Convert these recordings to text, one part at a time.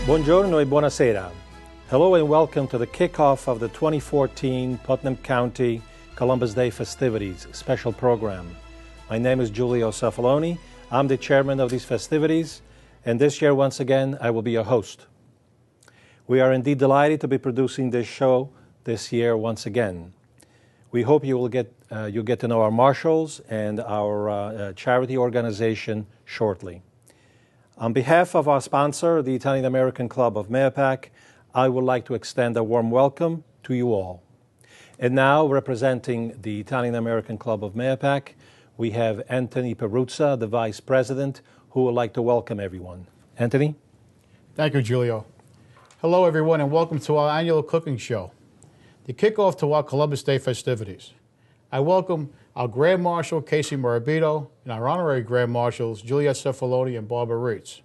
Buongiorno e buonasera. Hello and welcome to the kickoff of the 2014 Putnam County Columbus Day Festivities special program. My name is Giulio Cefaloni. I'm the chairman of these festivities, and this year, once again, I will be your host. We are indeed delighted to be producing this show this year once again. We hope you'll get to know our Marshals and our charity organization shortly. On behalf of our sponsor, the Italian American Club of Mayapack, I would like to extend a warm welcome to you all. And now, representing the Italian American Club of Mayapack, we have Anthony Peruzza, the Vice President, who would like to welcome everyone. Anthony? Thank you, Giulio. Hello, everyone, and welcome to our annual cooking show, the kickoff to our Columbus Day festivities. I welcome our Grand Marshal, Casey Morabito, and our Honorary Grand Marshals, Juliet Cefaloni and Barbara Reitz.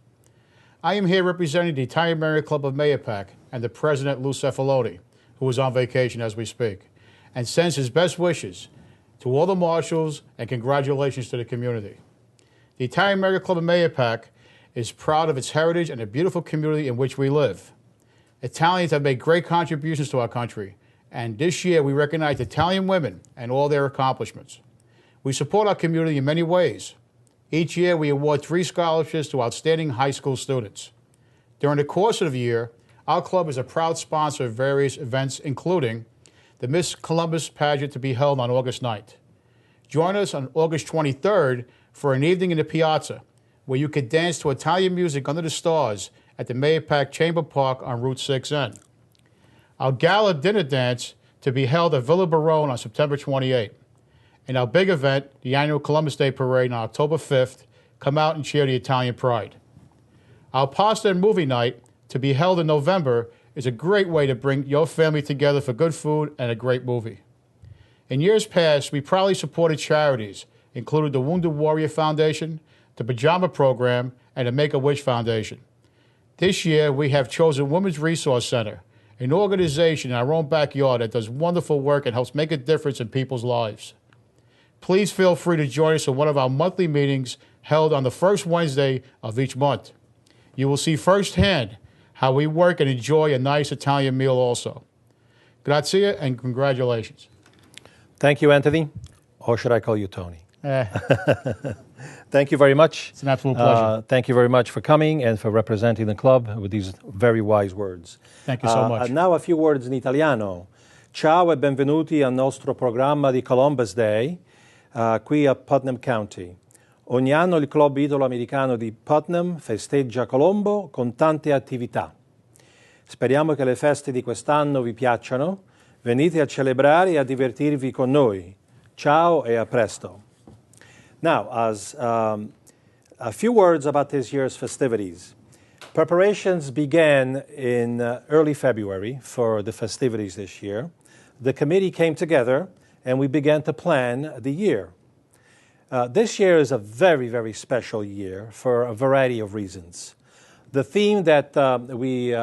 I am here representing the Italian American Club of Mayapack and the President, Lou Cefaloni, who is on vacation as we speak, and sends his best wishes to all the Marshals and congratulations to the community. The Italian American Club of Mayapack is proud of its heritage and the beautiful community in which we live. Italians have made great contributions to our country, and this year we recognize Italian women and all their accomplishments. We support our community in many ways. Each year we award 3 scholarships to outstanding high school students. During the course of the year, our club is a proud sponsor of various events, including the Miss Columbus pageant to be held on August 9th. Join us on August 23rd for an evening in the Piazza, where you can dance to Italian music under the stars at the Mayapack Chamber Park on Route 6N. Our gala dinner dance to be held at Villa Barone on September 28th. And our big event, the annual Columbus Day Parade on October 5th, come out and cheer the Italian pride. Our pasta and movie night to be held in November is a great way to bring your family together for good food and a great movie. In years past, we proudly supported charities, including the Wounded Warrior Foundation, the Pajama Program, and the Make-A-Wish Foundation. This year, we have chosen Women's Resource Center, an organization in our own backyard that does wonderful work and helps make a difference in people's lives. Please feel free to join us in one of our monthly meetings held on the first Wednesday of each month. You will see firsthand how we work and enjoy a nice Italian meal also. Grazie and congratulations. Thank you, Anthony. Or should I call you Tony? Thank you very much. It's an absolute pleasure. Thank you very much for coming and for representing the club with these very wise words. Thank you so much. Now a few words in italiano. Ciao e benvenuti al nostro programma di Columbus Day qui a Putnam County. Ogni anno il club italo-americano di Putnam festeggia Colombo con tante attività. Speriamo che le feste di quest'anno vi piacciono. Venite a celebrare e a divertirvi con noi. Ciao e a presto. Now, as a few words about this year's festivities. Preparations began in early February for the festivities this year. The committee came together and we began to plan the year. This year is a very, very special year for a variety of reasons. The theme that we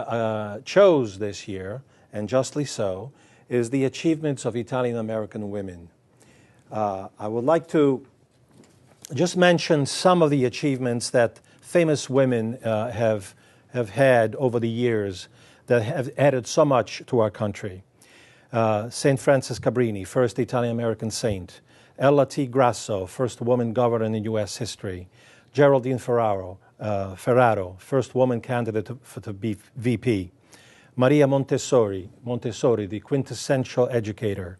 chose this year, and justly so, is the achievements of Italian American women. I would like to just mention some of the achievements that famous women have had over the years that have added so much to our country. St. Frances Cabrini, first Italian-American saint. Ella T. Grasso, first woman governor in U.S. history. Geraldine Ferraro, first woman candidate to be VP. Maria Montessori, the quintessential educator.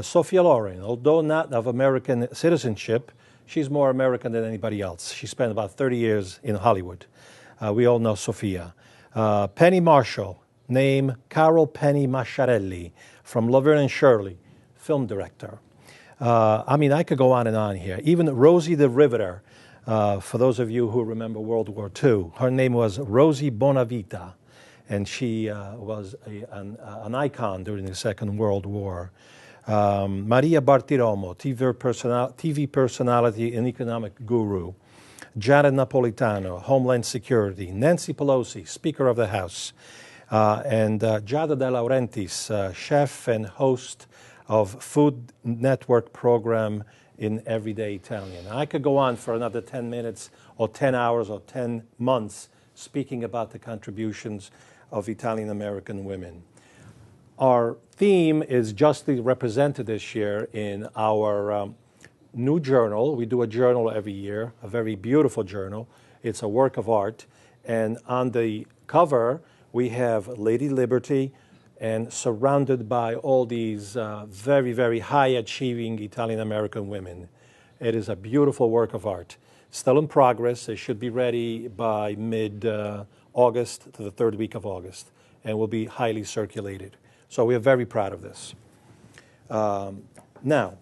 Sophia Loren, although not of American citizenship, she's more American than anybody else. She spent about 30 years in Hollywood. We all know Sophia. Penny Marshall, name Carol Penny Masciarelli from Laverne and Shirley, film director. I could go on and on here. Even Rosie the Riveter, for those of you who remember World War II, her name was Rosie Bonavita, and she was an icon during the Second World War. Maria Bartiromo, TV personality and economic guru. Jared Napolitano, Homeland Security. Nancy Pelosi, Speaker of the House. And Giada De Laurentiis, chef and host of Food Network program in Everyday Italian. I could go on for another 10 minutes or 10 hours or 10 months speaking about the contributions of Italian American women. Our theme is justly represented this year in our new journal. We do a journal every year, a very beautiful journal. It's a work of art. And on the cover, we have Lady Liberty, and surrounded by all these very, very high-achieving Italian-American women. It is a beautiful work of art. Still in progress. It should be ready by mid-August to the third week of August, and will be highly circulated. So we are very proud of this. Now,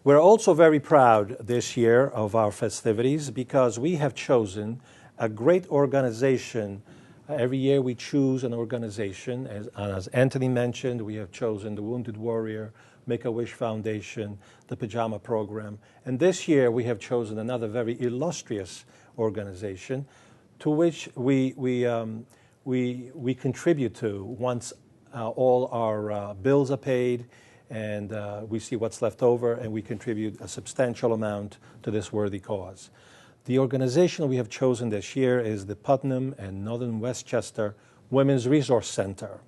we're also very proud this year of our festivities because we have chosen a great organization. Every year we choose an organization. As Anthony mentioned, we have chosen the Wounded Warrior, Make-A-Wish Foundation, the Pajama Program. And this year we have chosen another very illustrious organization to which we contribute to once all our bills are paid, and we see what's left over, and we contribute a substantial amount to this worthy cause. The organization we have chosen this year is the Putnam and Northern Westchester Women's Resource Center.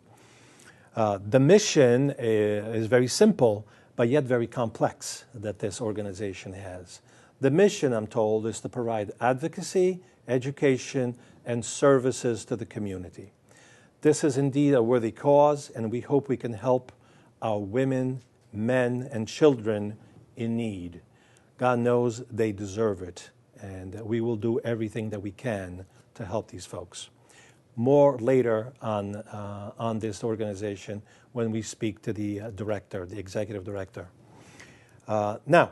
The mission is very simple, but yet very complex that this organization has. The mission, I'm told, is to provide advocacy, education, and services to the community. This is indeed a worthy cause, and we hope we can help our women, men, and children in need. God knows they deserve it, and we will do everything that we can to help these folks. More later on this organization when we speak to the director, the executive director. Now,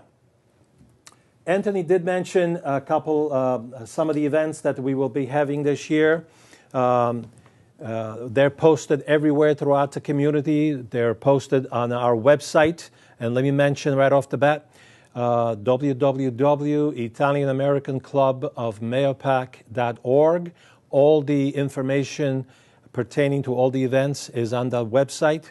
Anthony did mention some of the events that we will be having this year. They're posted everywhere throughout the community. They're posted on our website. And let me mention right off the bat, www.italianamericanclubofmahopac.org. All the information pertaining to all the events is on the website.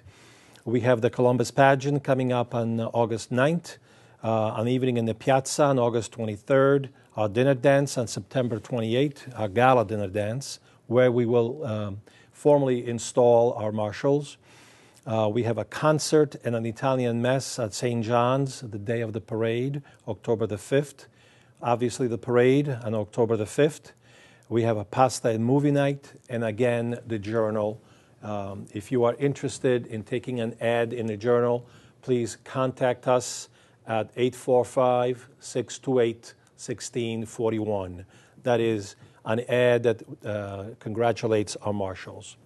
We have the Columbus pageant coming up on August 9th, an evening in the Piazza on August 23rd, our dinner dance on September 28th, our gala dinner dance, where we will formally install our marshals. We have a concert and an Italian mess at St. John's the day of the parade, October the 5th. Obviously the parade on October the 5th. We have a pasta and movie night, and again, the journal. If you are interested in taking an ad in the journal, please contact us at 845-628-1641. That is an ad that congratulates our marshals.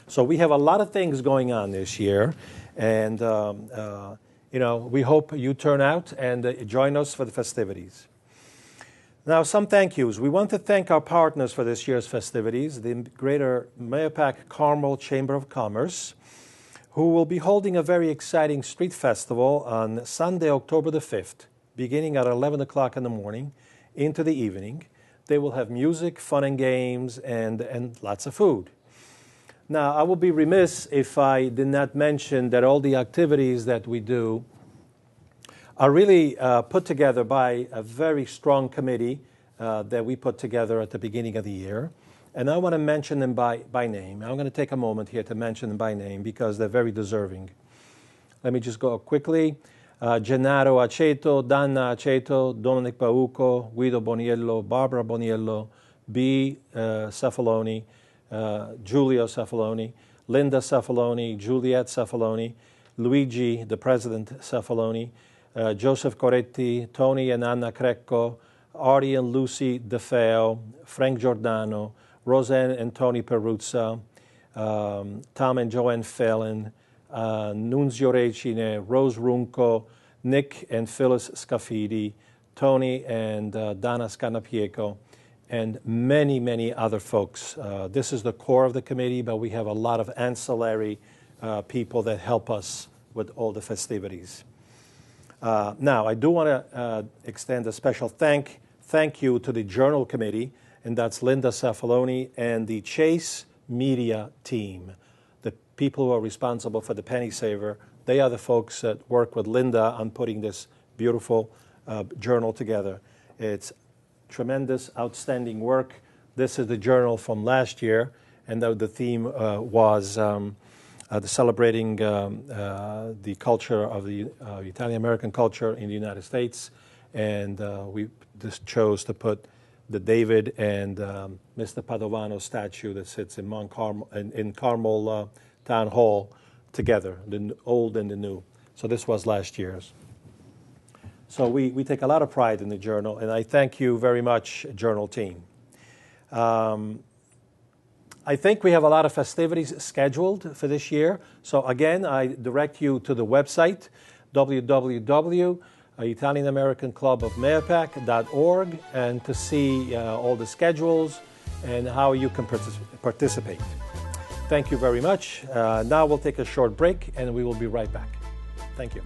So we have a lot of things going on this year, and we hope you turn out and join us for the festivities. Now, some thank yous. We want to thank our partners for this year's festivities, the Greater Mahopac-Carmel Chamber of Commerce, who will be holding a very exciting street festival on Sunday, October the 5th, beginning at 11 o'clock in the morning into the evening. They will have music, fun and games, and lots of food. Now, I will be remiss if I did not mention that all the activities that we do are really put together by a very strong committee that we put together at the beginning of the year. And I want to mention them by name. I'm going to take a moment here to mention them by name because they're very deserving. Let me just go quickly. Gennaro Aceto, Danna Aceto, Dominic Bauco, Guido Boniello, Barbara Boniello, B. Cefaloni, Giulio Cefaloni, Linda Cefaloni, Juliet Cefaloni, Luigi, the President Cefaloni, Joseph Coretti, Tony and Anna Crecco, Artie and Lucy DeFeo, Frank Giordano, Roseanne and Tony Peruzza, Tom and Joanne Phelan, Nunzio Recine, Rose Runco, Nick and Phyllis Scafidi, Tony and Donna Scanapieco, and many, many other folks. This is the core of the committee, but we have a lot of ancillary people that help us with all the festivities. Now, I do want to extend a special thank you to the Journal Committee, and that's Linda Cefaloni and the Chase Media team. The people who are responsible for the Penny Saver, they are the folks that work with Linda on putting this beautiful journal together. It's tremendous, outstanding work. This is the journal from last year, and the theme was celebrating the culture of the Italian-American culture in the United States, and we just chose to put the David and Mr. Padovano statue that sits in Carmel Town Hall together, the old and the new. So this was last year's. So we take a lot of pride in the journal, and I thank you very much, journal team. I think we have a lot of festivities scheduled for this year. So again, I direct you to the website, www.italianamericanclubofmayapac.org, and to see all the schedules and how you can participate. Thank you very much. Now we'll take a short break, and we will be right back. Thank you.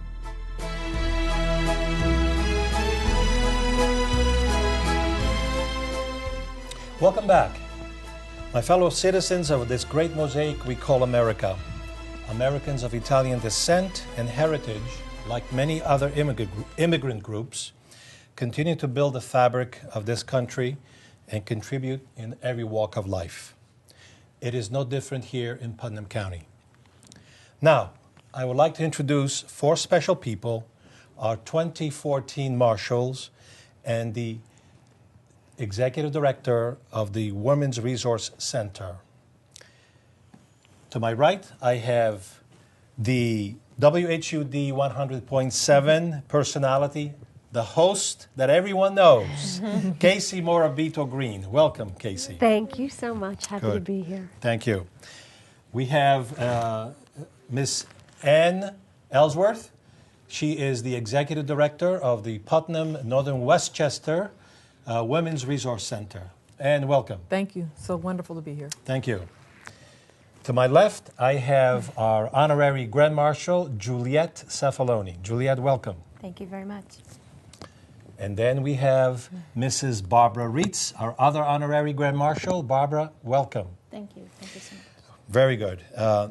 Welcome back. My fellow citizens of this great mosaic we call America, Americans of Italian descent and heritage, like many other immigrant groups, continue to build the fabric of this country and contribute in every walk of life. It is no different here in Putnam County. Now, I would like to introduce 4 special people, our 2014 Marshals and the Executive Director of the Women's Resource Center. To my right, I have the WHUD 100.7 personality, the host that everyone knows, Casey Morabito Green. Welcome, Casey. Thank you so much. Happy to be here. Thank you. We have Miss Ann Ellsworth. She is the Executive Director of the Putnam Northern Westchester Women's Resource Center. And welcome. Thank you. So wonderful to be here. Thank you. To my left, I have our Honorary Grand Marshal, Juliet Cefaloni. Juliet, welcome. Thank you very much. And then we have Mrs. Barbara Reitz, our other Honorary Grand Marshal. Barbara, welcome. Thank you. Thank you so much. Very good.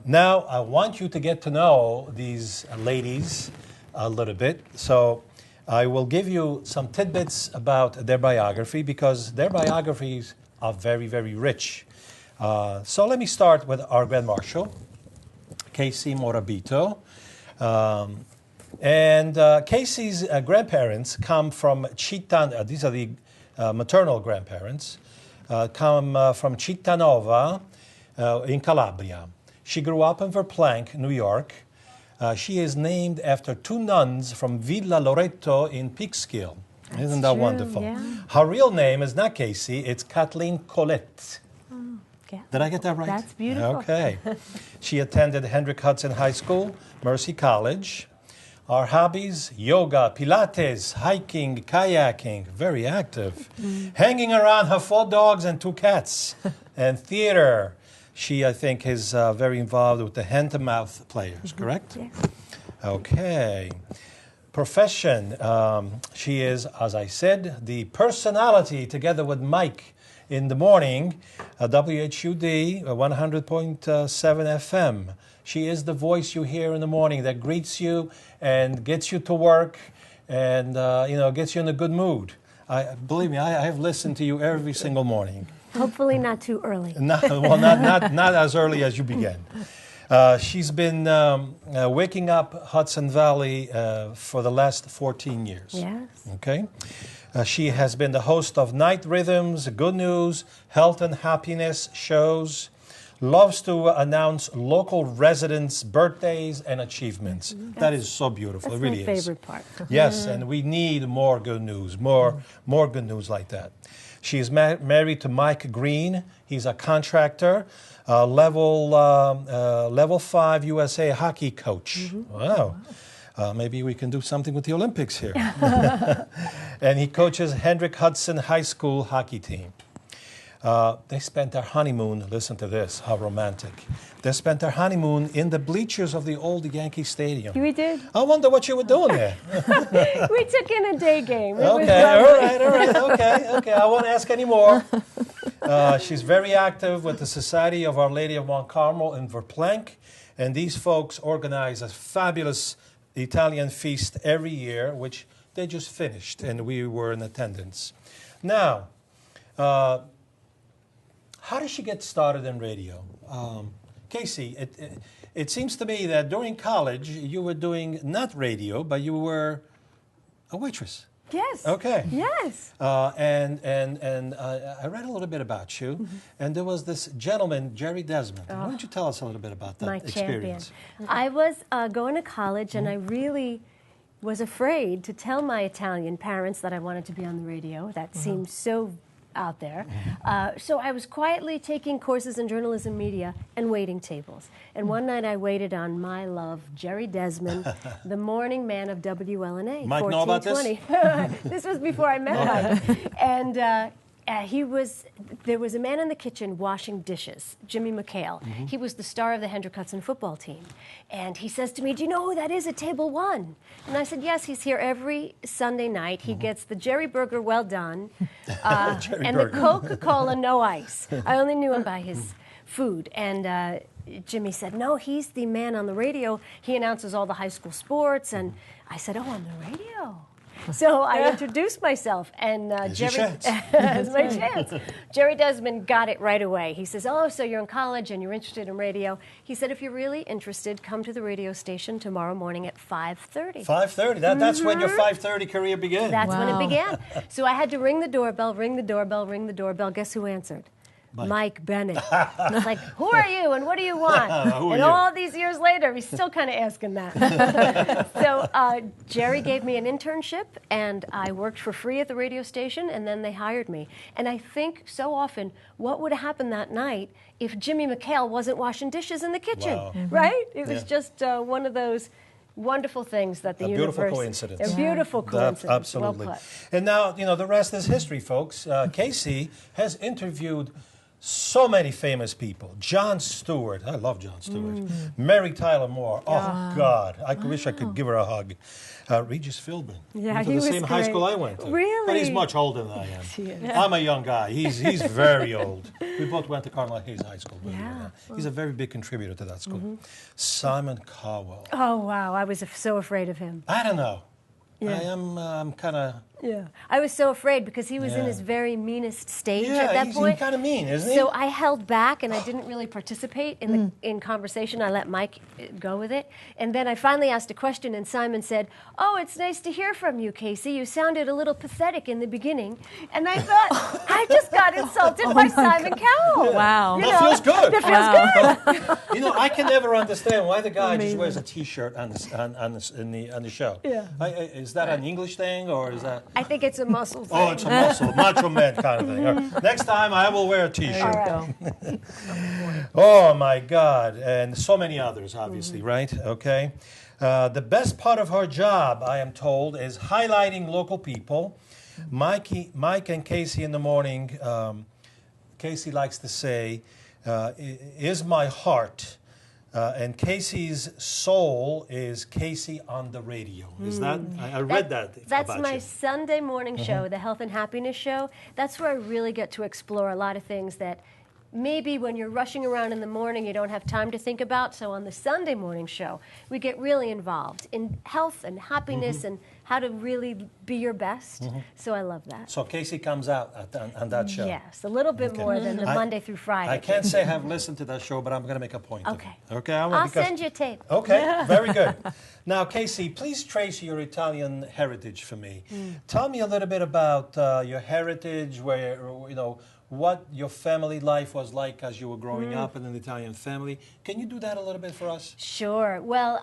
Now, I want you to get to know these ladies a little bit. So I will give you some tidbits about their biography because their biographies are very, very rich. So let me start with our Grand Marshal, Casey Morabito. Casey's grandparents come from Città, these are the maternal grandparents, come from Cittanova in Calabria. She grew up in Verplanck, New York. She is named after 2 nuns from Villa Loreto in Peekskill. Isn't that wonderful? Yeah. Her real name is not Casey, it's Kathleen Colette. Oh, yeah. Did I get that right? That's beautiful. Okay. She attended Hendrick Hudson High School, Mercy College. Our hobbies, yoga, Pilates, hiking, kayaking, very active. Hanging around her 4 dogs and 2 cats. And theater. She, I think, is very involved with the hand-to-mouth players, correct? Yes. Okay. Profession. She is, as I said, the personality together with Mike in the morning, WHUD 100.7 FM. She is the voice you hear in the morning that greets you and gets you to work and, gets you in a good mood. Believe me, I have listened to you every single morning. Hopefully not too early. Not as early as you began. She's been waking up Hudson Valley for the last 14 years. Yes. Okay. She has been the host of Night Rhythms, Good News, Health and Happiness shows. Loves to announce local residents' birthdays and achievements. That is so beautiful. That's it really my is. favorite part. Yes, and we need more good news, more good news like that. She is married to Mike Green. He's a contractor, level 5 USA hockey coach. Wow. Maybe we can do something with the Olympics here. And he coaches Hendrick Hudson High School hockey team. They spent their honeymoon, listen to this, how romantic. They spent their honeymoon in the bleachers of the old Yankee Stadium. We did. I wonder what you were doing there. We took in a day game. It was Okay, all lovely. right, okay. I won't ask any more. She's very active with the Society of Our Lady of Mount Carmel in Verplanck, and these folks organize a fabulous Italian feast every year, which they just finished, and we were in attendance. Now, how did she get started in radio? Casey, it seems to me that during college you were doing not radio, but you were a waitress. Yes. Okay. Yes. And I read a little bit about you, and there was this gentleman, Jerry Desmond. Why don't you tell us a little bit about that My experience? champion. I was going to college, and I really was afraid to tell my Italian parents that I wanted to be on the radio. That seemed so out there. So I was quietly taking courses in journalism media and waiting tables. And one night I waited on my love, Jerry Desmond, the morning man of WLNA. Mike know about this? 1420. This was before I met Mike. And there was a man in the kitchen washing dishes, Jimmy McHale. He was the star of the Hendrick Hudson football team. And he says to me, "Do you know who that is at table 1?" And I said, "Yes, he's here every Sunday night. He gets the Jerry Burger well done and the Coca-Cola no ice." I only knew him by his food. And Jimmy said, "No, he's the man on the radio. He announces all the high school sports." And I said, "Oh, on the radio?" So I introduced myself, and Jerry, it's my chance. Jerry Desmond got it right away. He says, "Oh, so you're in college and you're interested in radio." He said, "If you're really interested, come to the radio station tomorrow morning at 5:30. 5:30. That's when your 5:30 career began. That's when it Wow. began. So I had to ring the doorbell, ring the doorbell, ring the doorbell. Guess who answered? Mike Bennett. It's like, "Who are you and what do you want?" Who are And you? all these years later, he's still kind of asking that. So Jerry gave me an internship, and I worked for free at the radio station, and then they hired me. And I think so often, what would have happened that night if Jimmy McHale wasn't washing dishes in the kitchen, Wow. right? It was Yeah. just one of those wonderful things that the A universe... beautiful coincidence. A beautiful coincidence. Absolutely. Well put. And now, the rest is history, folks. Casey has interviewed so many famous people. John Stewart. I love John Stewart. Mary Tyler Moore. Oh, God. I wish I could give her a hug. Regis Philbin. Yeah, Went to he the was same high great. school I went to. Really? But he's much older than I am. He is. I'm a young guy. He's very old. We both went to Cardinal Hayes High School. believe it or Yeah. not. He's a very big contributor to that school. Simon Cowell. Oh, wow. I was so afraid of him. I don't know. Yeah. I am kind of... Yeah, I was so afraid because he was in Yeah. his very meanest stage Yeah, at that he's point. kind of mean, isn't he? So I held back and I didn't really participate in conversation. I let Mike go with it. And then I finally asked a question and Simon said, "Oh, it's nice to hear from you, Casey. You sounded a little pathetic in the beginning." And I thought, I just got insulted by Simon Cowell. Wow. You That feels good. That feels good. I can never understand why the guy just wears a T-shirt on the show. Yeah. Is that an English thing or is that? I think it's a muscle thing. Oh, it's a muscle, macho man kind of thing. All right. Next time I will wear a T-shirt. All right. Oh my God, and so many others, obviously, right? Okay. The best part of her job, I am told, is highlighting local people. Mike and Casey in the morning. Casey likes to say, "Is my heart." And Casey's soul is Casey on the radio. Is that? I read that That's about my you. Sunday morning show, the Health and Happiness Show. That's where I really get to explore a lot of things that maybe when you're rushing around in the morning you don't have time to think about. So on the Sunday morning show, we get really involved in health and happiness and how to really be your best. So I love that. So Casey comes out on that show. Yes, a little bit more than the I- Monday through Friday. I can't say I've listened to that show, but I'm going to make a point of Okay. it. Okay, I'll because- send you a tape. Okay, very good. Now, Casey, please trace your Italian heritage for me. Tell me a little bit about your heritage, where what your family life was like as you were growing up in an Italian family. Can you do that a little bit for us? Sure. Well,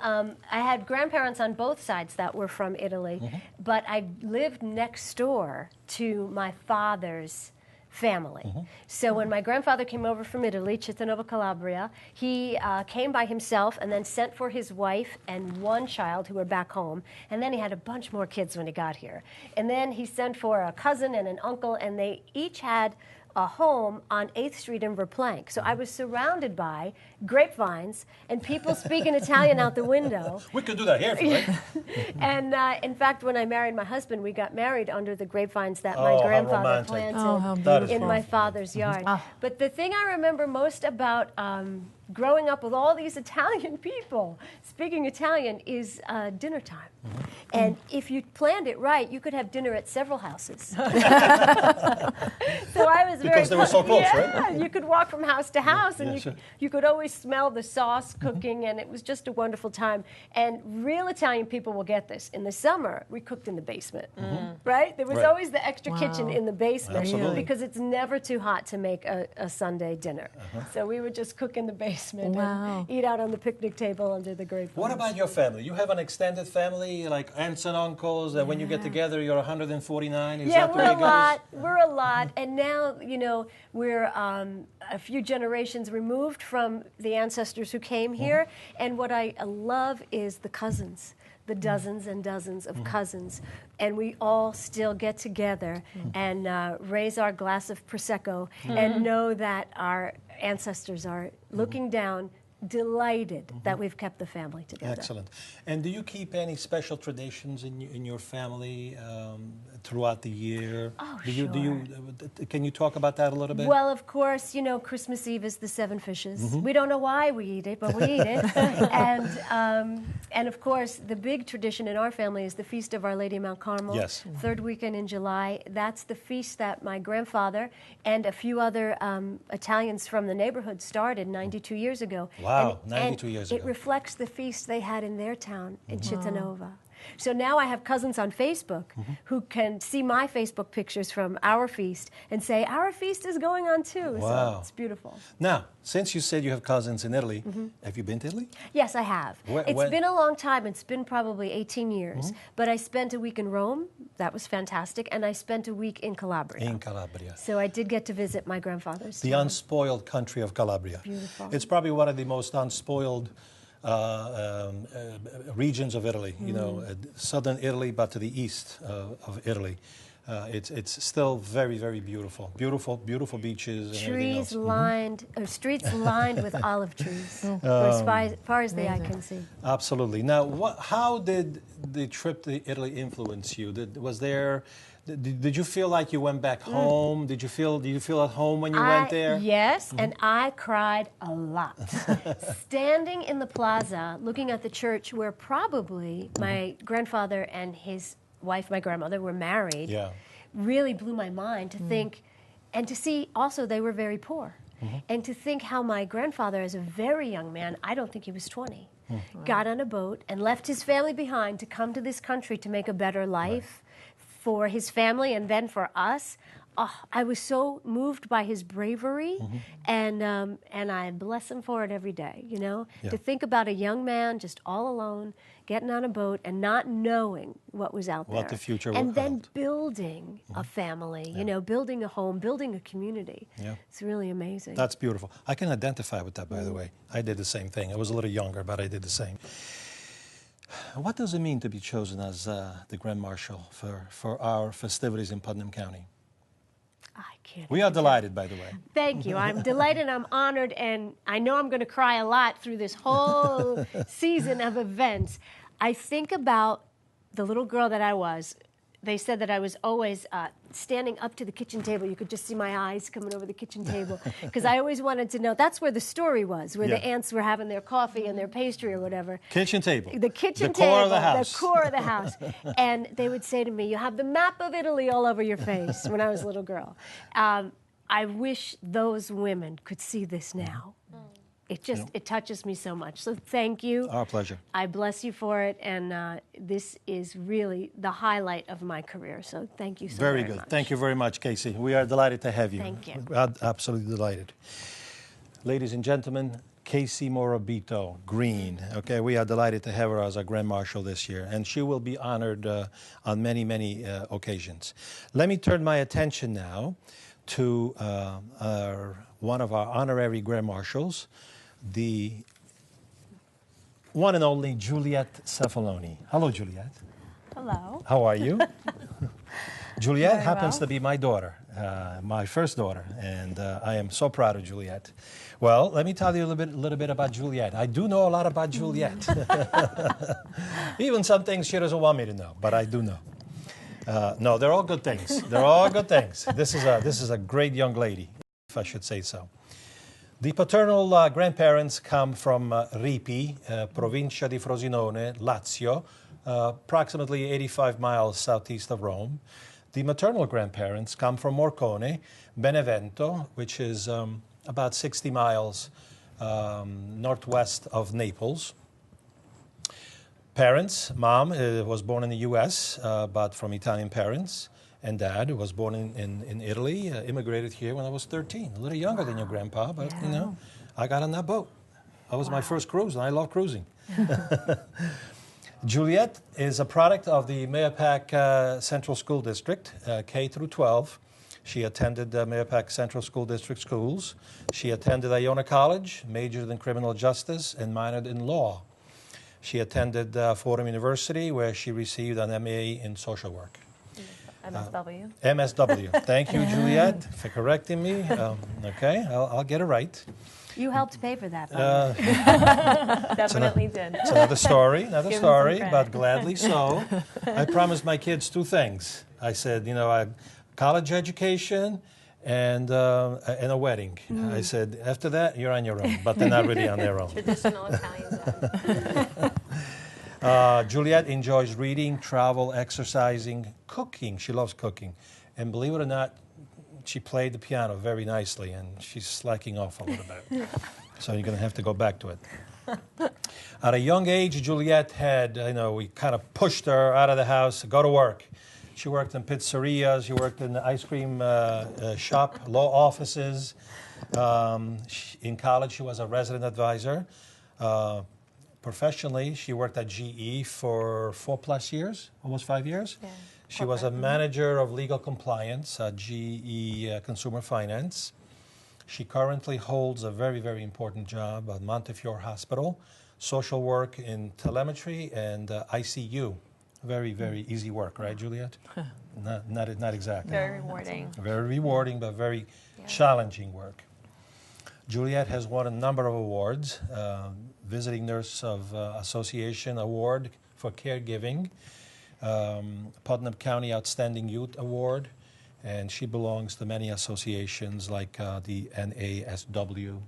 I had grandparents on both sides that were from Italy, but I lived next door to my father's family. So when my grandfather came over from Italy, Cittadinova, Calabria, he came by himself and then sent for his wife and one child who were back home. And then he had a bunch more kids when he got here. And then he sent for a cousin and an uncle, and they each had a home on 8th Street in Verplank. So I was surrounded by grapevines and people speaking Italian out the window. We could do that here, right? And in fact, when I married my husband, we got married under the grapevines that Oh, my how grandfather romantic. planted Oh, how That is in my wonderful. father's yard. But the thing I remember most about growing up with all these Italian people speaking Italian is dinner time. And if you planned it right, you could have dinner at several houses. So I was because they were so close, right? You could walk from house to house, and sure. you could always smell the sauce cooking, and it was just a wonderful time. And real Italian people will get this. In the summer, we cooked in the basement, right? There was Right. always the extra kitchen in the basement Absolutely. because it's never too hot to make a Sunday dinner. So we would just cook in the basement Wow. and eat out on the picnic table under the grapevines. What about your family? You have an extended family, like aunts and uncles, and when you get together, you're 149? Is Yeah, that the we're way a it goes? lot. We're a lot, and now we're a few generations removed from the ancestors who came here. And what I love is the cousins, the dozens and dozens of cousins, and we all still get together and raise our glass of prosecco and know that our ancestors are looking down, delighted that we've kept the family together. Excellent. And do you keep any special traditions in your family throughout the year? Oh, do you, can you talk about that a little bit? Well, of course, Christmas Eve is the seven fishes. We don't know why we eat it, but we eat it. And of course, the big tradition in our family is the Feast of Our Lady of Mount Carmel. Yes. Third weekend in July. That's the feast that my grandfather and a few other Italians from the neighborhood started 92 years ago. Wow, And 92 years It ago. reflects the feast they had in their town in Chitanova. So now I have cousins on Facebook who can see my Facebook pictures from our feast and say, our feast is going on too. Wow. So it's beautiful. Now, since you said you have cousins in Italy, have you been to Italy? Yes, I have. It's when- been a long time. It's been probably 18 years. But I spent a week in Rome. That was fantastic. And I spent a week in Calabria. In Calabria. So I did get to visit my grandfather's The town. unspoiled country of Calabria. Beautiful. It's probably one of the most unspoiled regions of Italy. Southern Italy, but to the east of Italy. It's still very, very beautiful. Beautiful beaches and everything else. Streets lined with olive trees, for as far as the eye can see. Absolutely. Now, how did the trip to Italy influence you? Did you feel like you went back home? Did you feel at home when you went there? Yes, and I cried a lot. Standing in the plaza, looking at the church where probably my grandfather and his wife, my grandmother, were married, Yeah. really blew my mind to think, and to see also they were very poor. And to think how my grandfather, as a very young man, I don't think he was 20, got on a boat and left his family behind to come to this country to make a better life for his family and then for us. Oh, I was so moved by his bravery, and I bless him for it every day, Yeah. To think about a young man just all alone, getting on a boat and not knowing what was out there. What the future and would then hold. building a family, building a home, building a community. Yeah. It's really amazing. That's beautiful. I can identify with that, by the way. I did the same thing. I was a little younger, but I did the same. What does it mean to be chosen as the Grand Marshal for our festivities in Putnam County? I can't. We are delighted, by the way. Thank you. I'm delighted, I'm honored, and I know I'm going to cry a lot through this whole season of events. I think about the little girl that I was. They said that I was always standing up to the kitchen table. You could just see my eyes coming over the kitchen table because I always wanted to know. That's where the story was, where the aunts were having their coffee and their pastry or whatever. Kitchen table. The kitchen the core table, of the house. the core of the house. And they would say to me, you have the map of Italy all over your face when I was a little girl. I wish those women could see this now. It touches me so much. So thank you. Our pleasure. I bless you for it, and this is really the highlight of my career. So thank you so very Very good. much. Thank you very much, Casey. We are delighted to have you. Thank you. We are absolutely delighted. Ladies and gentlemen, Casey Morabito, Green. Okay, we are delighted to have her as our Grand Marshal this year, and she will be honored on many, many occasions. Let me turn my attention now to one of our honorary Grand Marshals, the one and only Juliet Cefaloni. Hello, Juliet. Hello. How are you? Juliet Very happens well. to be my daughter, my first daughter, and I am so proud of Juliet. Well, let me tell you a little bit about Juliet. I do know a lot about Juliet. Even some things she doesn't want me to know, but I do know. No, they're all good things. They're all good things. This is a great young lady, if I should say so. The paternal grandparents come from Ripi, provincia di Frosinone, Lazio, approximately 85 miles southeast of Rome. The maternal grandparents come from Morcone, Benevento, which is about 60 miles northwest of Naples. Parents, mom was born in the U.S., but from Italian parents, and dad was born in Italy, immigrated here when I was 13, a little younger than your grandpa, but you know, I got on that boat. That was my first cruise, and I love cruising. Juliet is a product of the Mahopac Central School District, K through 12. She attended Mahopac Central School District schools. She attended Iona College, majored in criminal justice, and minored in law. She attended Fordham University, where she received an MA in social work. MSW. MSW. Thank you, Juliet, for correcting me. Okay, I'll get it right. You helped pay for that. Definitely did. It's another story, Give but gladly so. I promised my kids two things. I said, you know, college education and a wedding. I said, after that, you're on your own, but they're not really on their own. Traditional Italian dad. Juliet enjoys reading, travel, exercising, cooking. She loves cooking. And believe it or not, she played the piano very nicely, and she's slacking off a little bit. So you're going to have to go back to it. At a young age, Juliet had, we kind of pushed her out of the house, go to work. She worked in pizzerias, she worked in the ice cream shop, law offices. In college, she was a resident advisor. Professionally, she worked at GE for 4+ years, almost 5 years. Yeah. She was a manager of legal compliance at GE Consumer Finance. She currently holds a very, very important job at Montefiore Hospital, social work in telemetry and ICU. Very, very easy work, right, Juliet? Not exactly. Very rewarding. Very rewarding, but very challenging work. Juliet has won a number of awards. Visiting Nurse of Association Award for Caregiving, Putnam County Outstanding Youth Award, and she belongs to many associations like the NASW,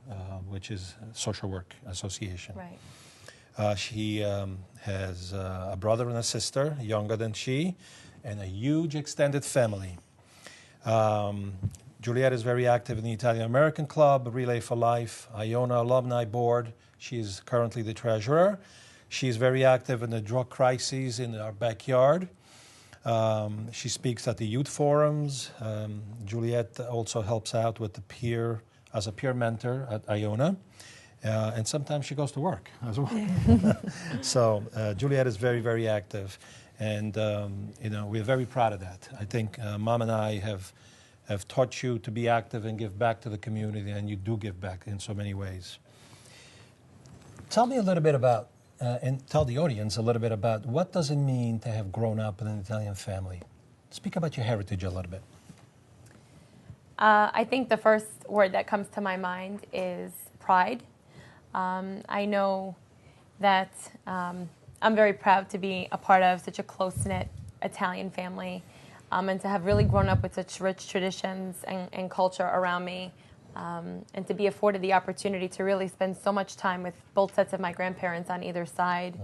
which is Social Work Association. Right. She has a brother and a sister, younger than she, and a huge extended family. Juliet is very active in the Italian American Club, Relay for Life, Iona Alumni Board. She is currently the treasurer. She is very active in the drug crises in our backyard. She speaks at the youth forums. Juliet also helps out with as a peer mentor at Iona. And sometimes she goes to work as well. So Juliet is very, very active. And, we're very proud of that. I think Mom and I have taught you to be active and give back to the community, and you do give back in so many ways. Tell me a little bit about, and tell the audience a little bit about, what does it mean to have grown up in an Italian family? Speak about your heritage a little bit. I think the first word that comes to my mind is pride. I know that I'm very proud to be a part of such a close-knit Italian family, and to have really grown up with such rich traditions and culture around me, and to be afforded the opportunity to really spend so much time with both sets of my grandparents on either side.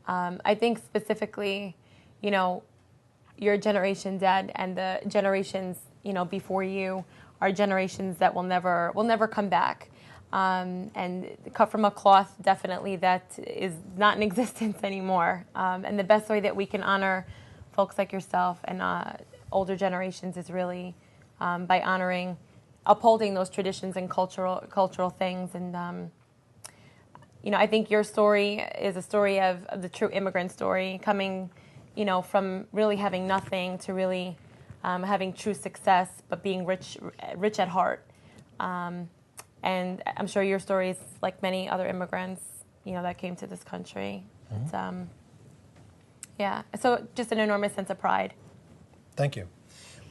I think specifically, your generation, Dad, and the generations, before you are generations that will never come back. And cut from a cloth, definitely, that is not in existence anymore. And the best way that we can honor folks like yourself and older generations is really by upholding those traditions and cultural things. And I think your story is a story of the true immigrant story, coming, from really having nothing to really having true success, but being rich at heart. And I'm sure your story is like many other immigrants, that came to this country. Mm-hmm. So just an enormous sense of pride. Thank you.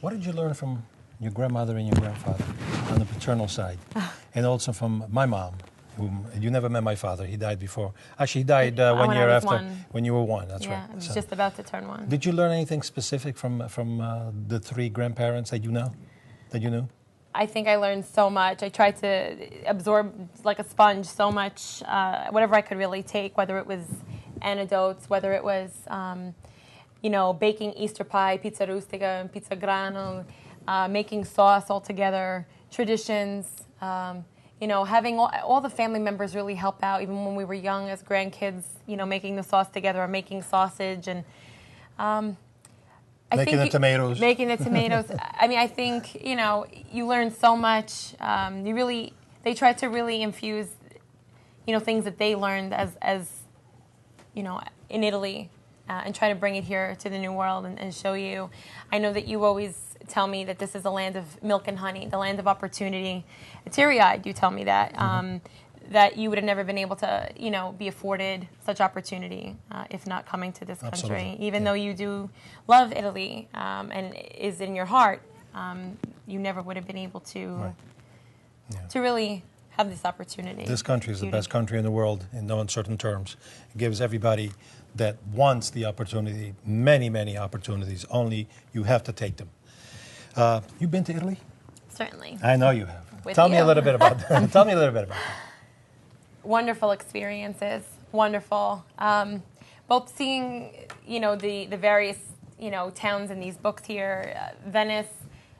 What did you learn from your grandmother and your grandfather on the paternal side? And also from my mom, whom you never met my father. He died before. Actually, he died 1 year after, when you were 1. That's right. Yeah, I was just about to turn 1. Did you learn anything specific from the 3 grandparents that you know? That you knew? I think I learned so much. I tried to absorb like a sponge so much, whatever I could really take, whether it was anecdotes, whether it was, baking Easter pie, pizza rustica, and pizza grano, making sauce all together, traditions, having all the family members really help out, even when we were young as grandkids, making the sauce together or making sausage and making the tomatoes. Making the tomatoes. I mean, I think, you learn so much. They try to really infuse, things that they learned as in Italy and try to bring it here to the New World and show you. I know that you always tell me that this is a land of milk and honey, the land of opportunity. Teary-eyed, you tell me that. That you would have never been able to, be afforded such opportunity if not coming to this country. Absolutely. Even though you do love Italy and is in your heart, you never would have been able to to really have this opportunity. This country is the best country in the world in no uncertain terms. It gives everybody that wants the opportunity many, many opportunities. Only you have to take them. You've been to Italy? Certainly. I know you have. With Tell me you. a little bit about that. Tell me a little bit about that. Wonderful experiences, wonderful. Both seeing, the various, towns in these books here. Venice,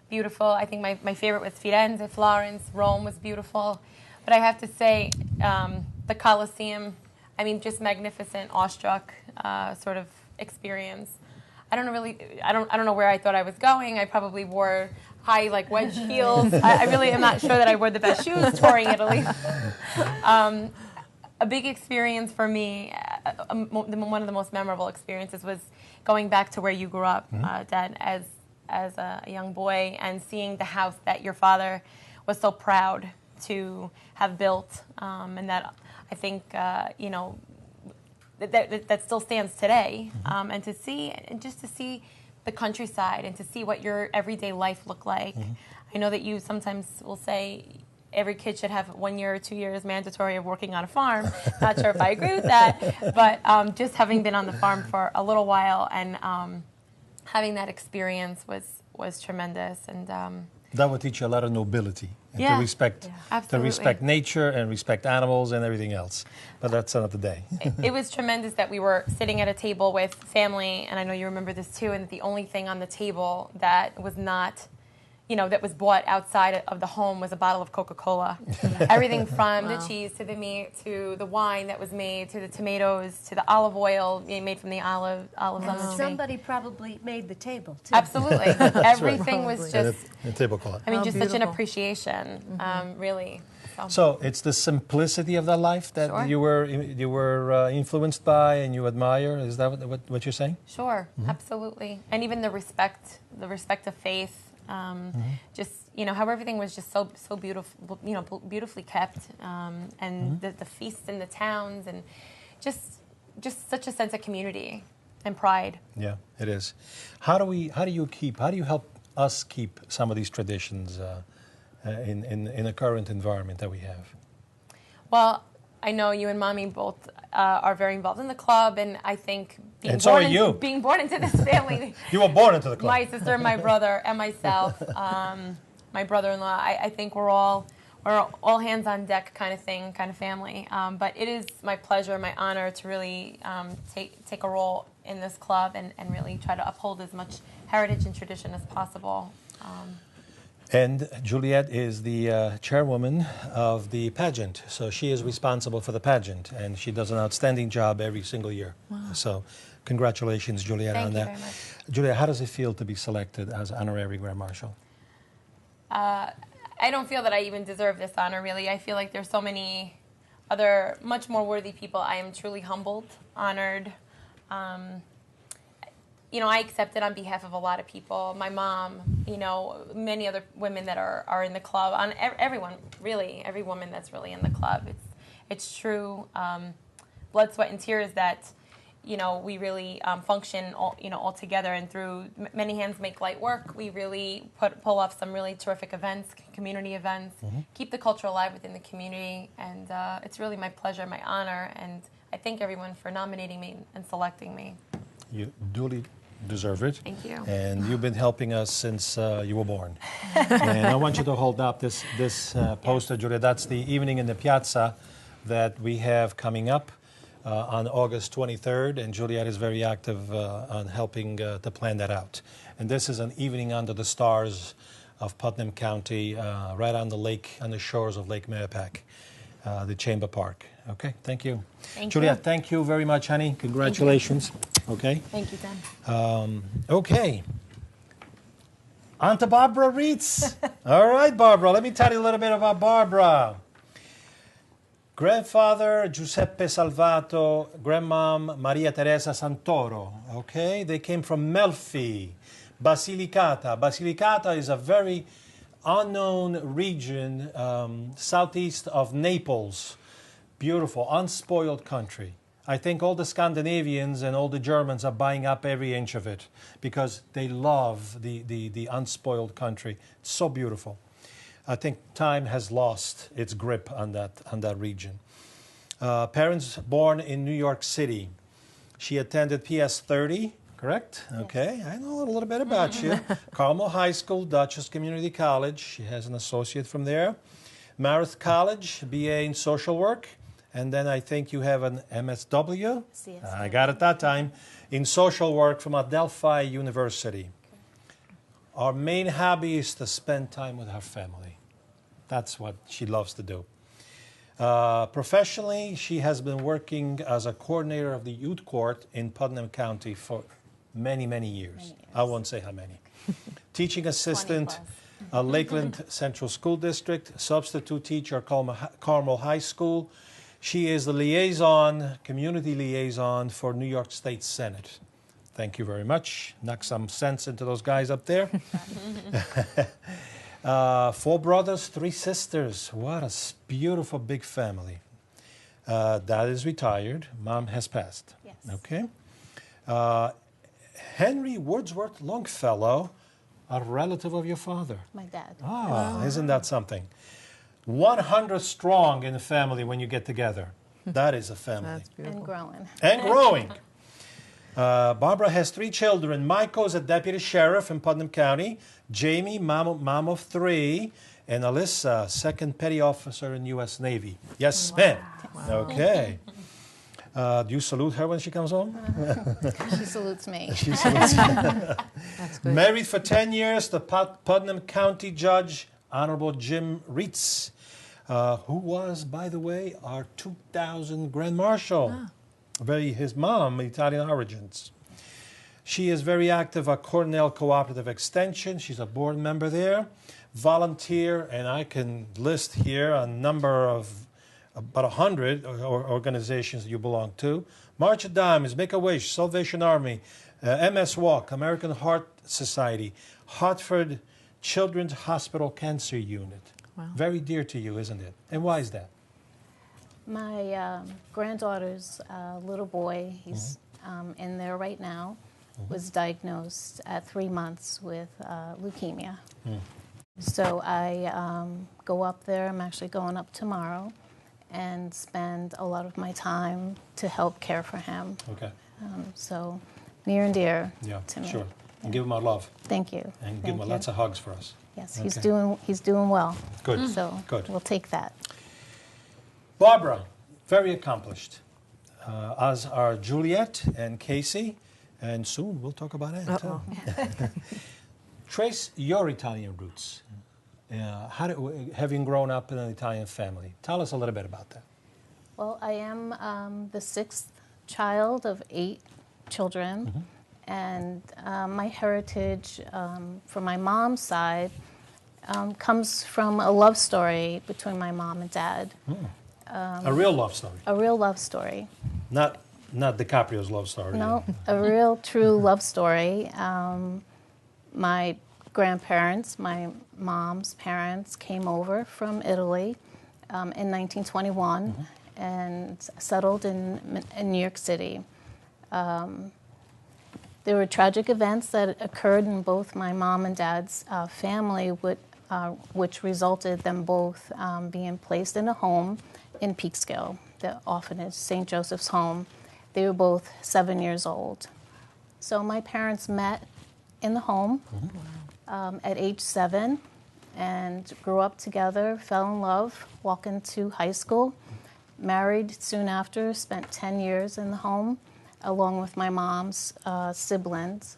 beautiful. I think my favorite was Firenze, Florence, Rome was beautiful. But I have to say, the Colosseum, just magnificent, awestruck sort of experience. I don't know where I thought I was going. I probably wore high, wedge heels. I really am not sure that I wore the best shoes touring Italy. A big experience for me, one of the most memorable experiences was going back to where you grew up, Dad, as a young boy, and seeing the house that your father was so proud to have built, and that I think, that still stands today, and just to see the countryside and to see what your everyday life looked like. I know that you sometimes will say every kid should have 1 year or 2 years mandatory of working on a farm. Not sure if I agree with that, but just having been on the farm for a little while and having that experience was tremendous. And that would teach you a lot of nobility and Yeah. to respect Absolutely. nature and respect animals and everything else. But that's another day. It was tremendous that we were sitting at a table with family, and I know you remember this too, and the only thing on the table that was not, that was bought outside of the home was a bottle of Coca-Cola. Everything from the cheese to the meat to the wine that was made to the tomatoes to the olive oil made from the olives on the tree. Somebody probably made the table, too. Absolutely. Everything was just, And tablecloth. just such an beautiful. appreciation, really. So it's the simplicity of that life that Sure. you were influenced by and you admire. Is that what you're saying? Sure, absolutely. And even the respect of faith. Just how everything was just so beautiful, beautifully kept, and the feasts in the towns, and just such a sense of community and pride. Yeah, it is. How do you help us keep some of these traditions in the current environment that we have? Well, I know you and Mommy both are very involved in the club, and I think being born into this family. You were born into the club. My sister, my brother, and myself, my brother-in-law. I think we're all hands on deck kind of thing, kind of family. But it is my pleasure, my honor to really take a role in this club and really try to uphold as much heritage and tradition as possible. And Juliet is the chairwoman of the pageant, so she is responsible for the pageant, and she does an outstanding job every single year. Wow. So congratulations, Juliet, on that. Thank you very much. Juliet, how does it feel to be selected as honorary Grand Marshal? I don't feel that I even deserve this honor, really. I feel like there's so many other much more worthy people. I am truly humbled, honored. I accept it on behalf of a lot of people. My mom, many other women that are in the club, on everyone, really, every woman that's really in the club. It's true blood, sweat, and tears that, we really function all together, and through many hands make light work. We really pull off some really terrific events, community events, keep the culture alive within the community, and it's really my pleasure, my honor, and I thank everyone for nominating me and selecting me. You duly deserve it. Thank you. And you've been helping us since you were born. And I want you to hold up this poster, Giulia. That's the evening in the piazza that we have coming up on August 23rd, and Juliet is very active on helping to plan that out. And this is an evening under the stars of Putnam County, right on the lake, on the shores of Lake Mahopac, the Chamber Park. Okay, thank you. Thank Juliet, you. thank you very much, honey. Congratulations. Okay. Thank you, Tim. Okay. On to Barbara Reitz. All right, Barbara. Let me tell you a little bit about Barbara. Grandfather Giuseppe Salvato, grandmom Maria Teresa Santoro. Okay, they came from Melfi, Basilicata. Basilicata is a very unknown region southeast of Naples. Beautiful, unspoiled country. I think all the Scandinavians and all the Germans are buying up every inch of it because they love the unspoiled country. It's so beautiful. I think time has lost its grip on that region. Parents born in New York City. She attended PS 30, correct? Yes. Okay, I know a little bit about you. Carmel High School, Dutchess Community College. She has an associate from there. Marist College, BA in social work. And then I think you have an MSW. Yes. I got it that time. In social work from Adelphi University. Our main hobby is to spend time with her family. That's what she loves to do. Professionally, she has been working as a coordinator of the youth court in Putnam County for many, many years. I won't say how many. Teaching assistant at Lakeland Central School District, substitute teacher at Carmel High School. She is the liaison, community liaison for New York State Senate. Thank you very much. Knock some sense into those guys up there. 4 brothers, 3 sisters. What a beautiful big family. Dad is retired. Mom has passed. Yes. Okay. Henry Wordsworth Longfellow, a relative of your father. My dad. Ah, isn't that something? 100 strong in the family when you get together. That is a family. That's beautiful. And growing. And growing. Barbara has 3 children. Michael is a deputy sheriff in Putnam County. Jamie, mom of 3. And Alyssa, second petty officer in U.S. Navy. Yes, ma'am. Wow. Okay. Do you salute her when she comes home? She salutes me. She salutes. That's good. Married for 10 years to Putnam County Judge, Honorable Jim Reitz, who was, by the way, our 2000 Grand Marshal. His mom, Italian origins. She is very active at Cornell Cooperative Extension. She's a board member there. Volunteer, and I can list here a number of about 100 organizations you belong to. March of Dimes, Make-A-Wish, Salvation Army, MS Walk, American Heart Society, Hartford Children's Hospital Cancer Unit. Wow. Very dear to you, isn't it? And why is that? My granddaughter's little boy, he's in there right now, was diagnosed at 3 months with leukemia. So I go up there. I'm actually going up tomorrow and spend a lot of my time to help care for him. Okay. So near and dear Yeah, to me. sure. And give him our love. Thank you. And give him lots of hugs for us. Yes, Okay. he's doing well. Good. So Good. we'll take that. Barbara, very accomplished, as are Juliet and Casey, and soon we'll talk about Anne, too. Trace your Italian roots. Having grown up in an Italian family. Tell us a little bit about that. Well, I am the 6th child of 8 children, and my heritage from my mom's side comes from a love story between my mom and dad. A real love story. A real love story. Not DiCaprio's love story. No, a real, true love story. My grandparents, my mom's parents, came over from Italy in 1921 and settled in New York City. There were tragic events that occurred in both my mom and dad's family, which resulted them both being placed in a home in Peekskill, the orphanage, St. Joseph's Home. They were both 7 years old. So my parents met in the home at age 7 and grew up together, fell in love, walked into high school, married soon after, spent 10 years in the home, along with my mom's siblings.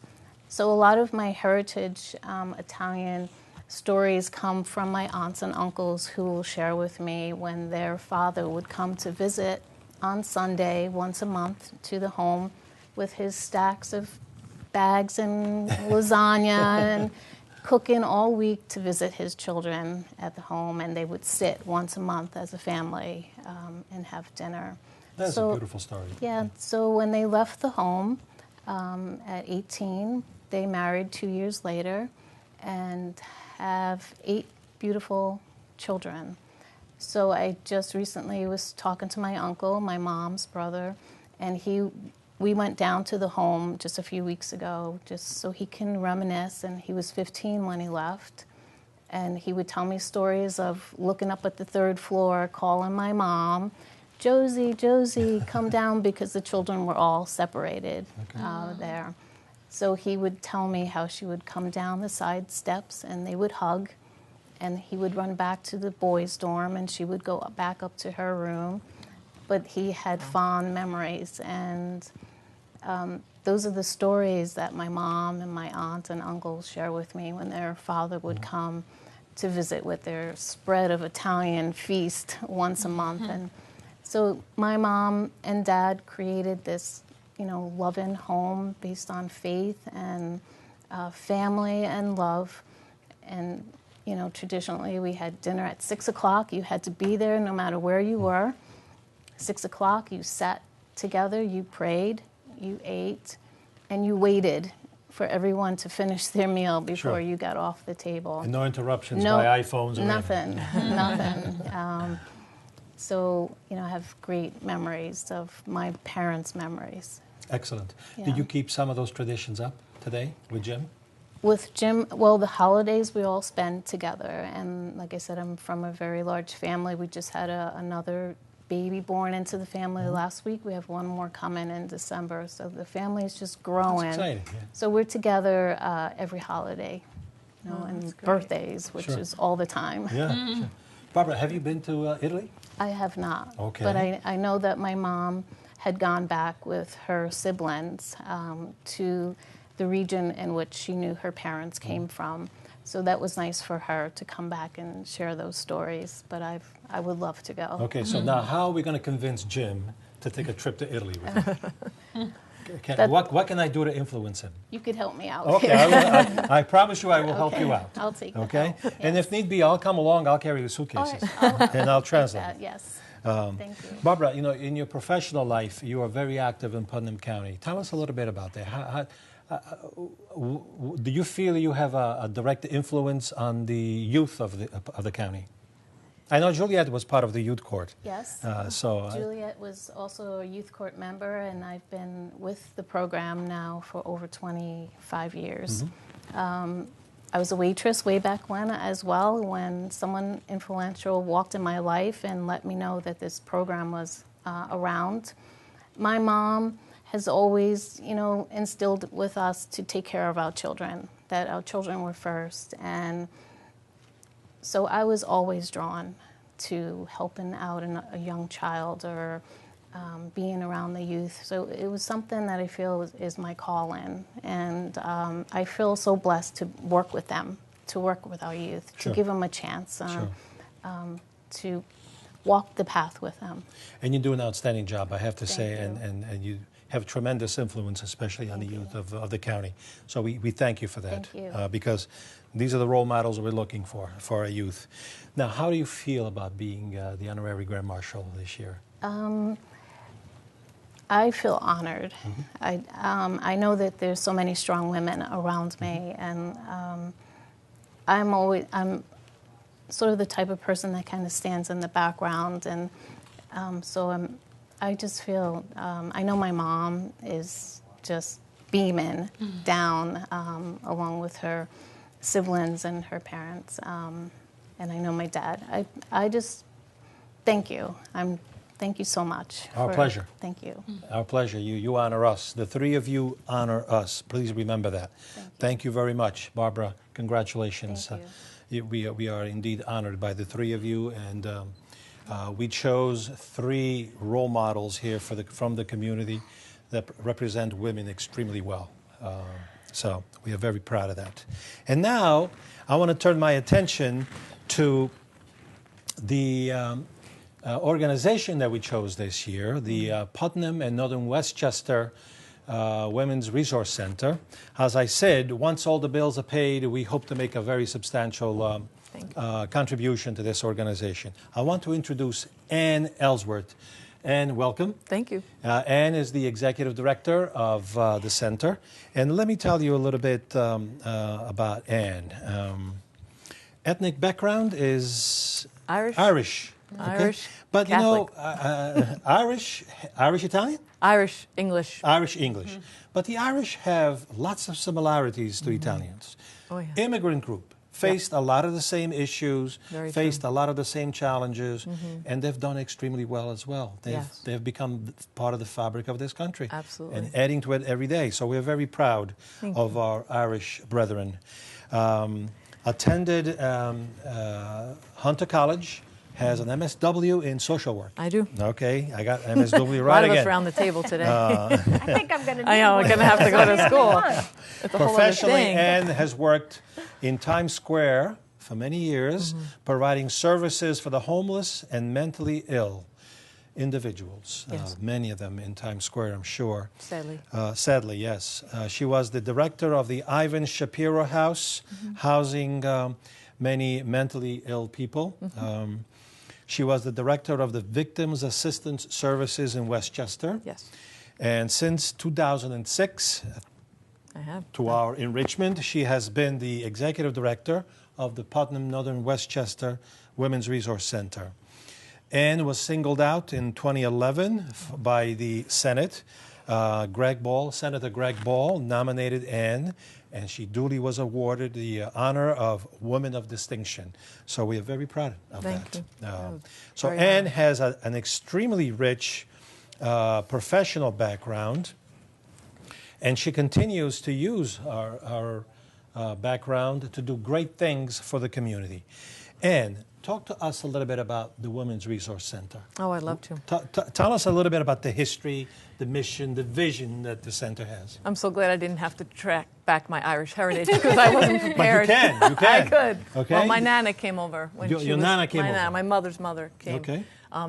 So a lot of my heritage Italian stories come from my aunts and uncles who will share with me when their father would come to visit on Sunday once a month to the home with his stacks of bags and lasagna and cooking all week to visit his children at the home, and they would sit once a month as a family and have dinner. That's a beautiful story. Yeah, so when they left the home at 18, they married 2 years later and have 8 beautiful children. So I just recently was talking to my uncle, my mom's brother, and we went down to the home just a few weeks ago just so he can reminisce, and he was 15 when he left. And he would tell me stories of looking up at the 3rd floor, calling my mom, Josie, Josie, come down, because the children were all separated there. So he would tell me how she would come down the side steps and they would hug, and he would run back to the boys' dorm and she would go back up to her room. But he had fond memories, and those are the stories that my mom and my aunt and uncles share with me when their father would come to visit with their spread of Italian feast once a month. And so my mom and dad created this, loving home based on faith and family and love. And, traditionally we had dinner at 6 o'clock. You had to be there no matter where you were. 6 o'clock, you sat together, you prayed, you ate, and you waited for everyone to finish their meal before you got off the table. And no interruptions by iPhones or nothing, nothing. So, I have great memories of my parents' memories. Excellent. Yeah. Did you keep some of those traditions up today with Jim? With Jim, well, the holidays we all spend together. And like I said, I'm from a very large family. We just had another baby born into the family last week. We have one more coming in December. So the family is just growing. That's exciting. Yeah. So we're together every holiday, and birthdays, which is all the time. Yeah. Sure. Barbara, have you been to Italy? I have not. Okay. But I know that my mom had gone back with her siblings to the region in which she knew her parents came from. So that was nice for her to come back and share those stories. But I would love to go. Okay, so now how are we going to convince Jim to take a trip to Italy with him? What can I do to influence him? You could help me out. Okay, I promise you I will help you out. I'll take that. Okay? Yes. And if need be, I'll come along, I'll carry the suitcases. And I'll translate. That, yes. Thank you. Barbara, in your professional life, you are very active in Putnam County. Tell us a little bit about that. Do you feel you have a direct influence on the youth of the county? I know Juliet was part of the youth court. Yes. Juliet was also a youth court member, and I've been with the program now for over 25 years. I was a waitress way back when as well, when someone influential walked in my life and let me know that this program was around. My mom has always, instilled with us to take care of our children, that our children were first. And so I was always drawn to helping out a young child or being around the youth. So it was something that I feel is my calling. And I feel so blessed to work with them, to work with our youth, to give them a chance to walk the path with them. And you do an outstanding job, I have to say, you. and you have tremendous influence, especially on the youth of the county. So we thank you for that. Thank you. Because these are the role models we're looking for our youth. Now, how do you feel about being the honorary Grand Marshal this year? I feel honored. I know that there's so many strong women around me, and I'm sort of the type of person that kind of stands in the background, and I just feel, I know my mom is just beaming down along with her siblings and her parents, and I know my dad. I just thank you. Thank you so much. Our pleasure. Thank you. Our pleasure. You honor us. The three of you honor us. Please remember that. Thank you very much, Barbara. Congratulations. Thank We are indeed honored by the three of you, and we chose three role models here from the community that represent women extremely well. So we are very proud of that. And now I want to turn my attention to the organization that we chose this year, the Putnam and Northern Westchester Women's Resource Center. As I said, once all the bills are paid, we hope to make a very substantial contribution to this organization. I want to introduce Ann Ellsworth. Ann, welcome. Thank you. Ann is the executive director of the center. And let me tell you a little bit about Ann. Ethnic background is Irish. Irish. Okay? Irish, But Catholic. you know, Irish Italian? Irish, English. Irish English. But the Irish have lots of similarities to Italians. Oh, yeah. Immigrant group, faced a lot of the same issues, Very faced true. a lot of the same challenges, and they've done extremely well as well. They've become part of the fabric of this country. Absolutely. And adding to it every day. So we're very proud of our Irish brethren. Attended Hunter College, has an MSW in social work. I do. Okay, I got MSW A lot right of again. us around the table today. I think I'm going to. I know, we're going to have to go to school. It's a whole other Professionally, thing. Ann has worked in Times Square for many years, providing services for the homeless and mentally ill individuals. Yes. Many of them in Times Square, I'm sure. Sadly. Sadly, yes. She was the director of the Ivan Shapiro House, housing many mentally ill people. She was the director of the Victims Assistance Services in Westchester. Yes, And since 2006, I have. to our enrichment, she has been the executive director of the Putnam Northern Westchester Women's Resource Center. Ann was singled out in 2011 by the Senate. Senator Greg Ball nominated Ann, and she duly was awarded the honor of Woman of Distinction. So we are very proud of Thank that. you. So Very Ann has an extremely rich professional background, and she continues to use our background to do great things for the community. Ann, talk to us a little bit about the Women's Resource Center. Oh, I'd love to. Tell us a little bit about the history, the mission, the vision that the center has. I'm so glad I didn't have to track back my Irish heritage because I wasn't prepared. But you can. I could. Okay. Well, my Nana came over. When Your she was, Nana came over. My mother's mother came Okay.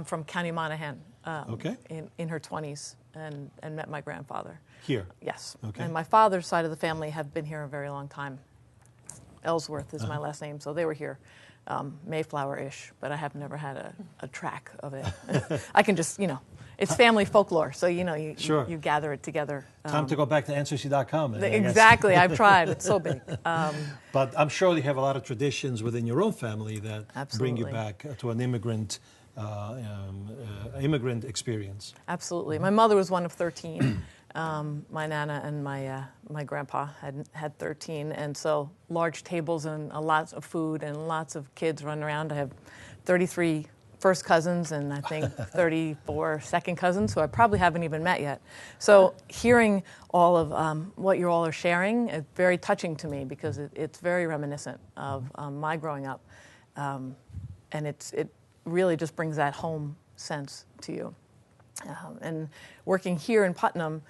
from County Monaghan Okay. in her 20s and met my grandfather. Here. Yes. Okay. And my father's side of the family have been here a very long time. Ellsworth is my last name, so they were here. Mayflower-ish, but I have never had a track of it. I can just, it's family folklore, so you Sure. you gather it together. Time to go back to Ancestry.com. Exactly, I've tried. It's so big. But I'm sure you have a lot of traditions within your own family that bring you Absolutely. back to an immigrant experience. Absolutely. My mother was one of 13. My Nana and my grandpa had 13, and so large tables and lots of food and lots of kids running around. I have 33 first cousins and I think 34 second cousins who I probably haven't even met yet. So hearing all of what you all are sharing is very touching to me because it's very reminiscent of my growing up, and it really just brings that home sense to you. And working here in Putnam,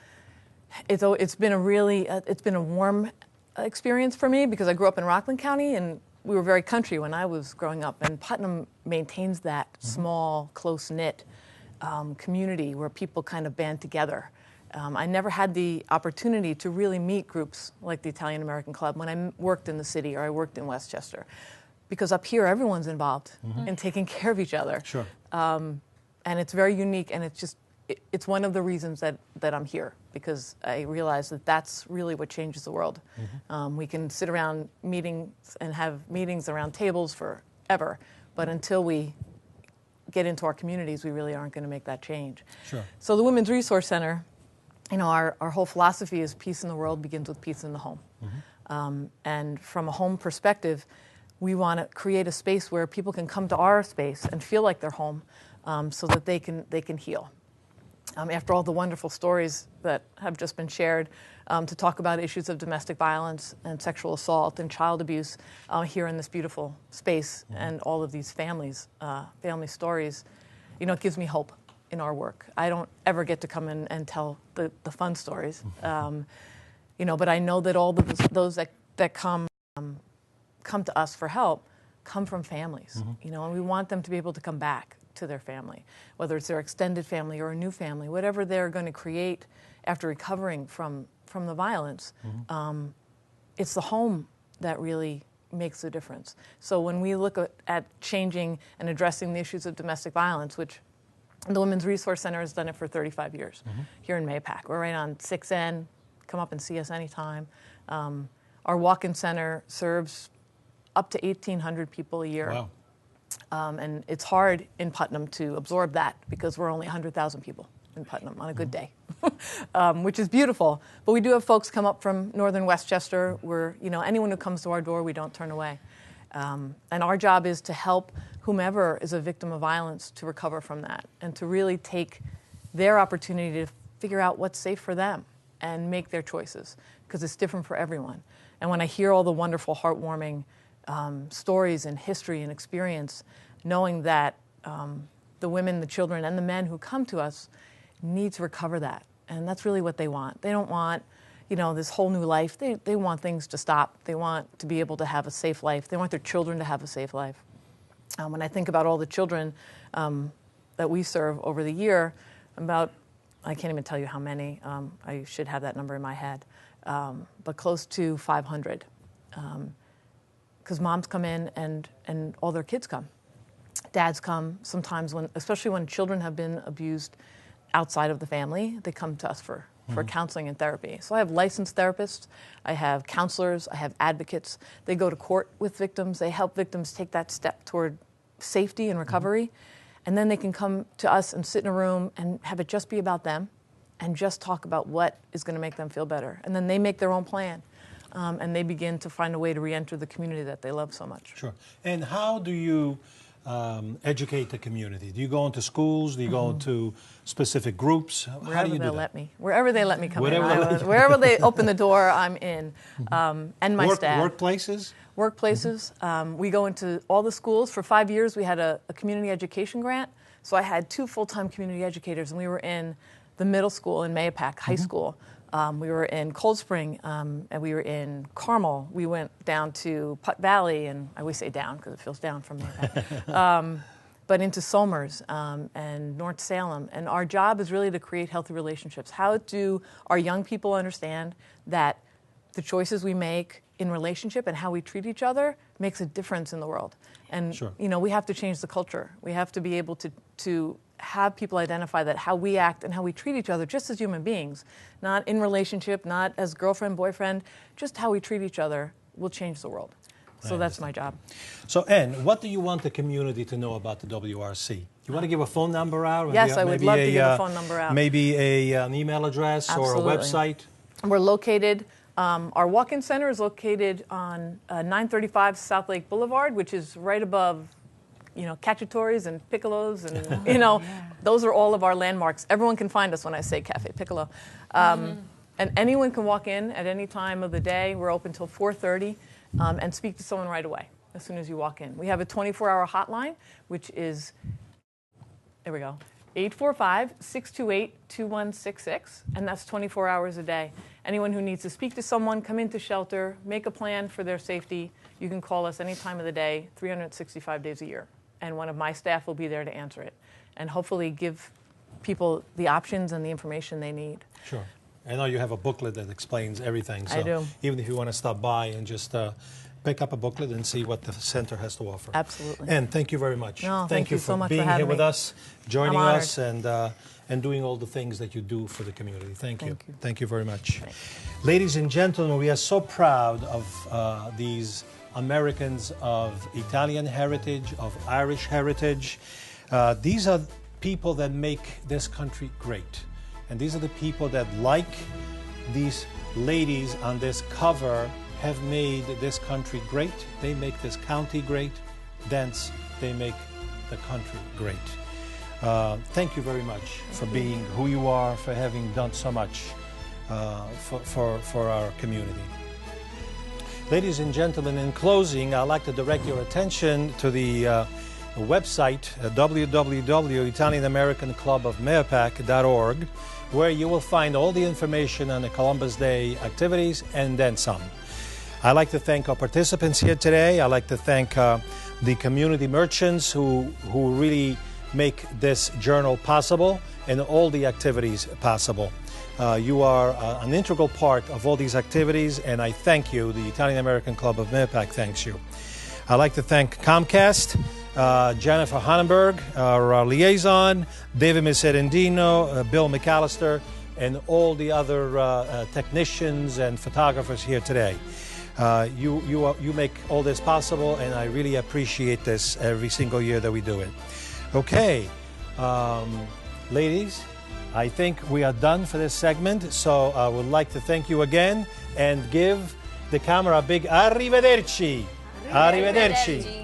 it's been a warm experience for me because I grew up in Rockland County and we were very country when I was growing up, and Putnam maintains that small, close-knit community where people kind of band together. I never had the opportunity to really meet groups like the Italian American Club when I worked in the city or I worked in Westchester, because up here everyone's involved in taking care of each other. Sure. And it's very unique, and it's one of the reasons that I'm here, because I realize that that's really what changes the world. We can sit around meetings and have meetings around tables forever, but until we get into our communities, we really aren't going to make that change. Sure. So the Women's Resource Center, our whole philosophy is peace in the world begins with peace in the home. And from a home perspective, we want to create a space where people can come to our space and feel like they're home, so that they can heal. After all the wonderful stories that have just been shared, to talk about issues of domestic violence and sexual assault and child abuse here in this beautiful space, and all of these family stories, it gives me hope in our work. I don't ever get to come in and tell the fun stories, but I know that all those that come to us for help come from families, and we want them to be able to come back to their family, whether it's their extended family or a new family, whatever they're going to create after recovering from the violence. It's the home that really makes a difference. So when we look at changing and addressing the issues of domestic violence, which the Women's Resource Center has done it for 35 years here in Mayapack. We're right on 6N. Come up and see us anytime. Our walk-in center serves up to 1,800 people a year. Wow. And it's hard in Putnam to absorb that because we're only 100,000 people in Putnam on a good day, which is beautiful. But we do have folks come up from northern Westchester. Anyone who comes to our door, we don't turn away. And our job is to help whomever is a victim of violence to recover from that and to really take their opportunity to figure out what's safe for them and make their choices, because it's different for everyone. And when I hear all the wonderful, heartwarming stories and history and experience, knowing that the women, the children, and the men who come to us need to recover that. And that's really what they want. They don't want, this whole new life. They want things to stop. They want to be able to have a safe life. They want their children to have a safe life. When I think about all the children that we serve over the year, I can't even tell you how many. I should have that number in my head, but close to 500. Because moms come in and all their kids come. Dads come sometimes, especially when children have been abused outside of the family, they come to us for counseling and therapy. So I have licensed therapists, I have counselors, I have advocates. They go to court with victims. They help victims take that step toward safety and recovery. And then they can come to us and sit in a room and have it just be about them and just talk about what is going to make them feel better. And then they make their own plan. And they begin to find a way to re-enter the community that they love so much. Sure. And how do you educate the community? Do you go into schools? Do you go into specific groups? How do you do that? Let me. Wherever they let me come in. Wherever they open the door, I'm in. And my staff. Workplaces? Workplaces. We go into all the schools. For 5 years, we had a community education grant. So I had 2 full-time community educators, and we were in the middle school in Mayapack, high school. We were in Cold Spring, and we were in Carmel. We went down to Putt Valley, and I always say down because it feels down from there, but into Somers and North Salem. And our job is really to create healthy relationships. How do our young people understand that the choices we make in relationship and how we treat each other makes a difference in the world? And Sure. We have to change the culture. We have to be able to have people identify that how we act and how we treat each other just as human beings, not in relationship, not as girlfriend, boyfriend, just how we treat each other will change the world. So that's my job. So, Ann, what do you want the community to know about the WRC? You want to give a phone number out? Yes, I would love to give a phone number out. Maybe an email address Absolutely. or a website? We're located, our walk-in center is located on 935 South Lake Boulevard, which is right above cacciatories and piccolos and, those are all of our landmarks. Everyone can find us when I say Cafe Piccolo. And anyone can walk in at any time of the day. We're open till 4:30 and speak to someone right away as soon as you walk in. We have a 24-hour hotline, which is, there we go, 845-628-2166, and that's 24 hours a day. Anyone who needs to speak to someone, come into shelter, make a plan for their safety, you can call us any time of the day, 365 days a year. And one of my staff will be there to answer it and hopefully give people the options and the information they need. Sure. I know you have a booklet that explains everything. So I do. Even if you want to stop by and just pick up a booklet and see what the center has to offer. Absolutely. And thank you very much. No, thank you so much being for having here with me. us, joining I'm us, and doing all the things that you do for the community. Thank you. Thank you very much. Ladies and gentlemen, we are so proud of these Americans of Italian heritage, of Irish heritage. These are people that make this country great. And these are the people that, like these ladies on this cover, have made this country great. They make this county great. Thence, they make the country great. Thank you very much for being who you are, for having done so much for our community. Ladies and gentlemen, in closing, I'd like to direct your attention to the website, www.italianamericanclubofmeapac.org, where you will find all the information on the Columbus Day activities and then some. I'd like to thank our participants here today. I'd like to thank the community merchants who really make this journal possible and all the activities possible. You are an integral part of all these activities, and I thank you. The Italian American Club of Meapac thanks you. I'd like to thank Comcast, Jennifer Hannenberg, our liaison, David Miserendino, Bill McAllister, and all the other technicians and photographers here today. You make all this possible, and I really appreciate this every single year that we do it. Okay, ladies, I think we are done for this segment, so I would like to thank you again and give the camera a big arrivederci. Arrivederci.